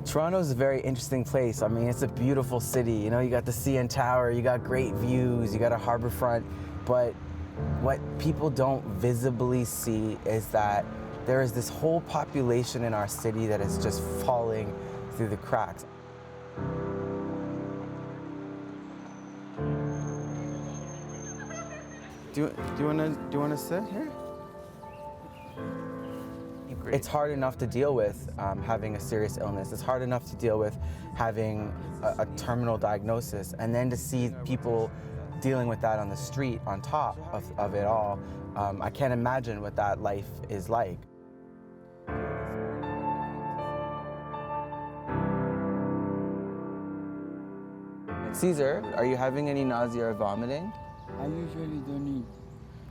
Toronto's a very interesting place. I mean, it's a beautiful city. You know, you got the CN Tower, you got great views, you got a harbor front, but what people don't visibly see is that there is this whole population in our city that is just falling through the cracks. Do you want to sit here? It's hard enough to deal with having a serious illness. It's hard enough to deal with having a terminal diagnosis, and then to see people dealing with that on the street on top of it all. I can't imagine what that life is like. Caesar, are you having any nausea or vomiting? I usually don't eat.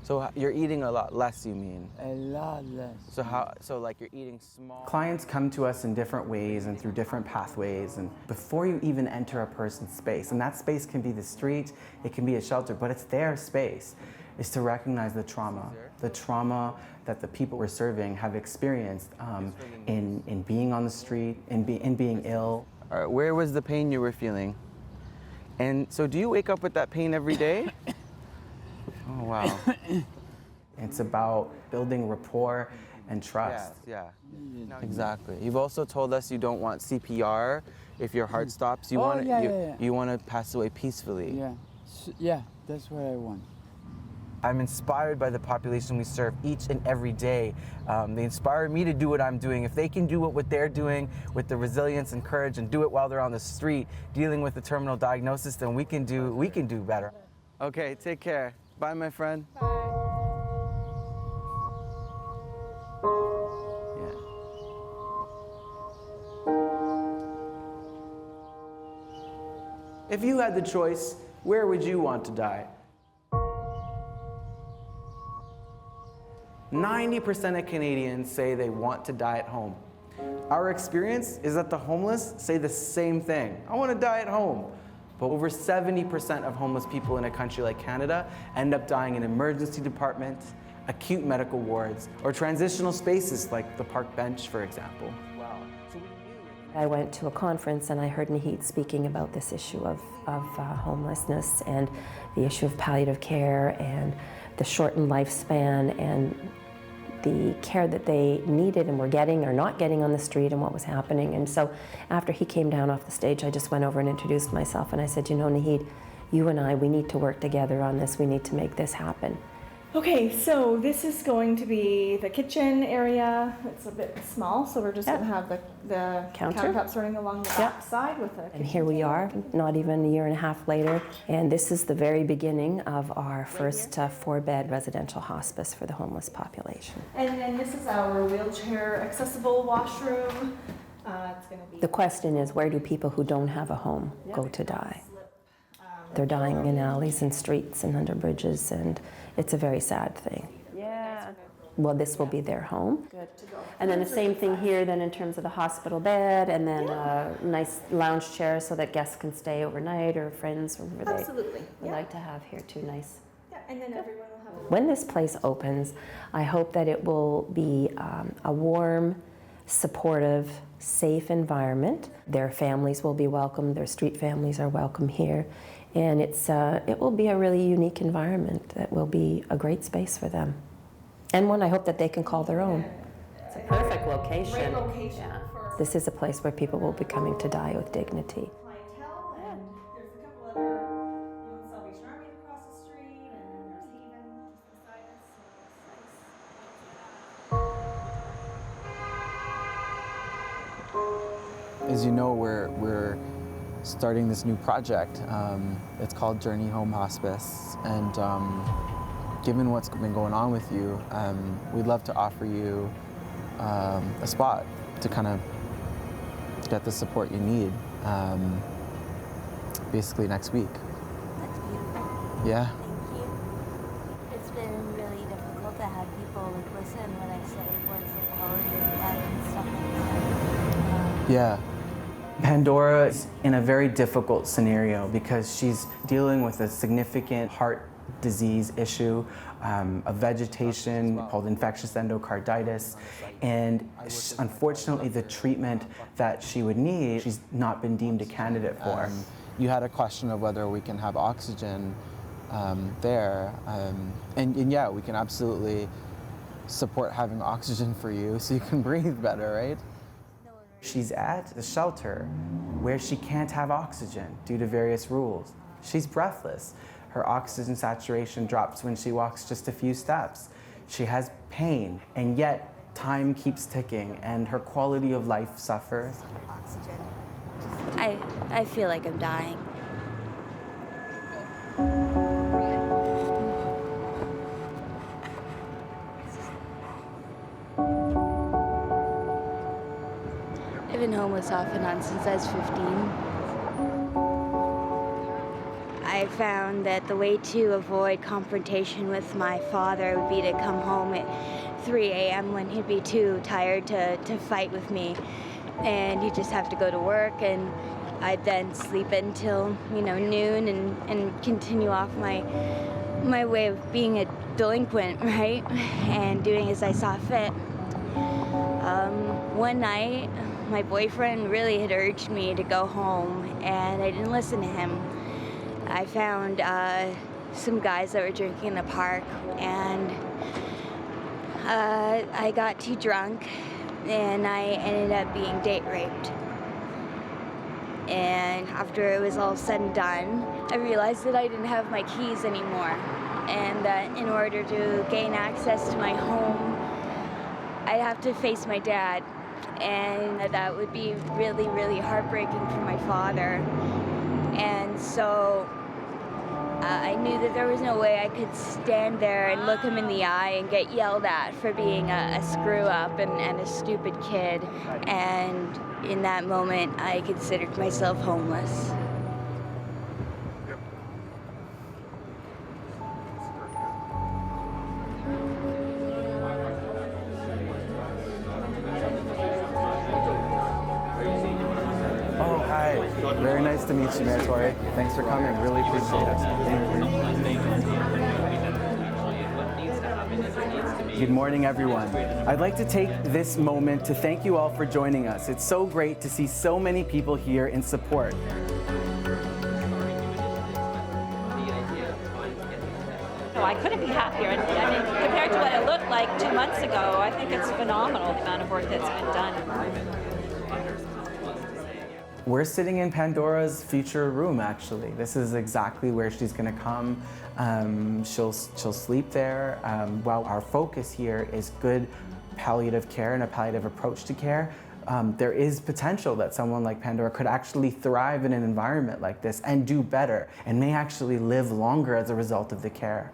So you're eating a lot less, you mean? A lot less. So like you're eating small? Clients come to us in different ways and through different pathways, and before you even enter a person's space, and that space can be the street, it can be a shelter, but it's their space, is to recognize the trauma that the people we're serving have experienced in being on the street, in being ill. All right, where was the pain you were feeling? And so do you wake up with that pain every day? Oh, wow. It's about building rapport and trust. Yeah, exactly. You've also told us you don't want CPR if your heart stops. You want to pass away peacefully. Yeah, that's what I want. I'm inspired by the population we serve each and every day. They inspire me to do what I'm doing. If they can do what they're doing with the resilience and courage and do it while they're on the street dealing with the terminal diagnosis, then we can do better. Okay, take care. Bye, my friend. Bye. Yeah. If you had the choice, where would you want to die? 90% of Canadians say they want to die at home. Our experience is that the homeless say the same thing. I want to die at home. But over 70% of homeless people in a country like Canada end up dying in emergency departments, acute medical wards, or transitional spaces like the park bench, for example. Wow. I went to a conference and I heard Nahid speaking about this issue of homelessness and the issue of palliative care and the shortened lifespan and the care that they needed and were getting or not getting on the street and what was happening. And so after he came down off the stage, I just went over and introduced myself and I said, you know, Nahid, you and I, we need to work together on this. We need to make this happen. Okay, so this is going to be the kitchen area. It's a bit small, so we're just going to have the countertops running along the back side with a. And here we are, not even a year and a half later, and this is the very beginning of our first 4-bed residential hospice for the homeless population. And then this is our wheelchair accessible washroom. It's going to be. The question is, where do people who don't have a home go to die? They're dying in alleys and streets and under bridges, and it's a very sad thing. Yeah. Well, this will be their home. Good to go. And then the same thing here then in terms of the hospital bed, and then a nice lounge chair so that guests can stay overnight, or friends, or whatever Absolutely. they would like to have here too. Nice. Yeah, and then everyone will have a. When this place opens, I hope that it will be a warm, supportive, safe environment. Their families will be welcome, their street families are welcome here. And it will be a really unique environment that will be a great space for them. And one I hope that they can call their own. It's a perfect location. Great location. Yeah. For This is a place where people will be coming to die with dignity. clientele, and there's a couple other Salvation Army across the street, and then there's Haven just beside us. So it's nice. As you know, we're starting this new project. It's called Journey Home Hospice, and given what's been going on with you, we'd love to offer you a spot to kind of get the support you need, basically next week. That's beautiful. Yeah. Thank you. It's been really difficult to have people listen when I say what's the quality of life and stuff like that. Yeah. Pandora is in a very difficult scenario because she's dealing with a significant heart disease issue, a vegetation called infectious endocarditis, and unfortunately the treatment that she would need, she's not been deemed a candidate for. You had a question of whether we can have oxygen there, and yeah, we can absolutely support having oxygen for you so you can breathe better, right? She's at the shelter where she can't have oxygen due to various rules. She's breathless. Her oxygen saturation drops when she walks just a few steps. She has pain, and yet time keeps ticking and her quality of life suffers. Oxygen. I feel like I'm dying. I've been homeless off and on since I was 15. I found that the way to avoid confrontation with my father would be to come home at 3 a.m. when he'd be too tired to fight with me. And he'd just have to go to work, and I'd then sleep until, noon and continue off my way of being a delinquent, right? And doing as I saw fit. One night, my boyfriend really had urged me to go home, and I didn't listen to him. I found some guys that were drinking in the park, and I got too drunk, and I ended up being date raped. And after it was all said and done, I realized that I didn't have my keys anymore, and that in order to gain access to my home, I'd have to face my dad, and that would be really, really heartbreaking for my father. And so I knew that there was no way I could stand there and look him in the eye and get yelled at for being a screw-up and a stupid kid. And in that moment, I considered myself homeless. Oh, hi. Very nice to meet you, Mayor Torrey. Thanks for coming. Really appreciate it. Thank you. Good morning, everyone. I'd like to take this moment to thank you all for joining us. It's so great to see so many people here in support. So I couldn't be happier. And I mean, compared to what it looked like 2 months ago, I think it's phenomenal, the amount of work that's been done. We're sitting in Pandora's future room, actually. This is exactly where she's gonna come. She'll sleep there. While our focus here is good palliative care and a palliative approach to care, there is potential that someone like Pandora could actually thrive in an environment like this and do better, and may actually live longer as a result of the care.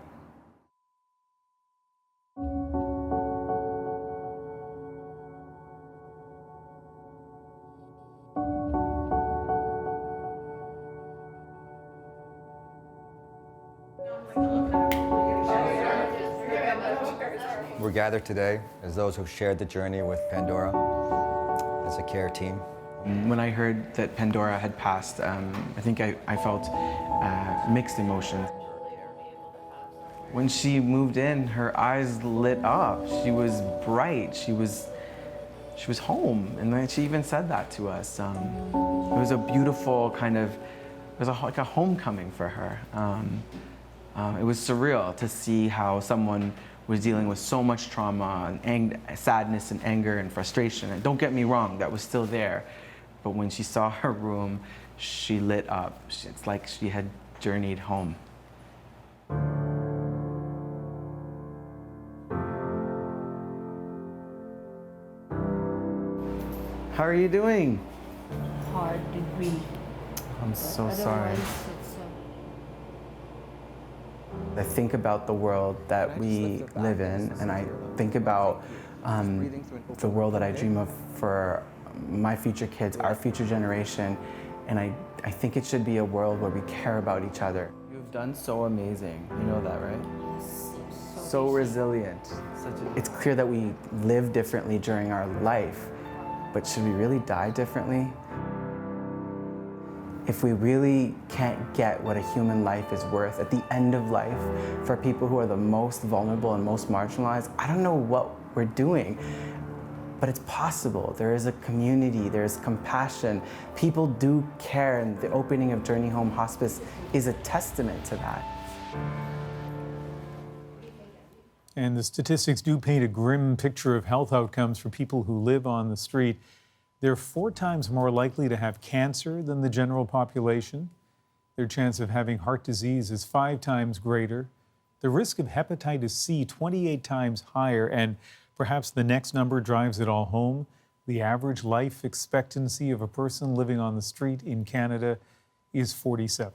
We're gathered today as those who shared the journey with Pandora as a care team. When I heard that Pandora had passed, I think I felt mixed emotions. When she moved in, her eyes lit up. She was bright. She was home, and then she even said that to us. It was a beautiful kind of, it was like a homecoming for her. It was surreal to see how someone was dealing with so much trauma and sadness and anger and frustration. And don't get me wrong, that was still there. But when she saw her room, she lit up. It's like she had journeyed home. How are you doing? Hard to breathe. I'm so sorry. I think about the world that we live in, and I think about the world that I dream of for my future kids, our future generation, and I think it should be a world where we care about each other. You've done so amazing, you know that, right? Yes. So resilient. It's clear that we live differently during our life, but should we really die differently? if we really can't get what a human life is worth at the end of life for people who are the most vulnerable and most marginalized, I don't know what we're doing. But it's possible. There is a community, there's compassion. People do care, and the opening of Journey Home Hospice is a testament to that. And the statistics do paint a grim picture of health outcomes for people who live on the street. They're 4 times more likely to have cancer than the general population. Their chance of having heart disease is 5 times greater. The risk of hepatitis C 28 times higher, and perhaps the next number drives it all home. The average life expectancy of a person living on the street in Canada is 47.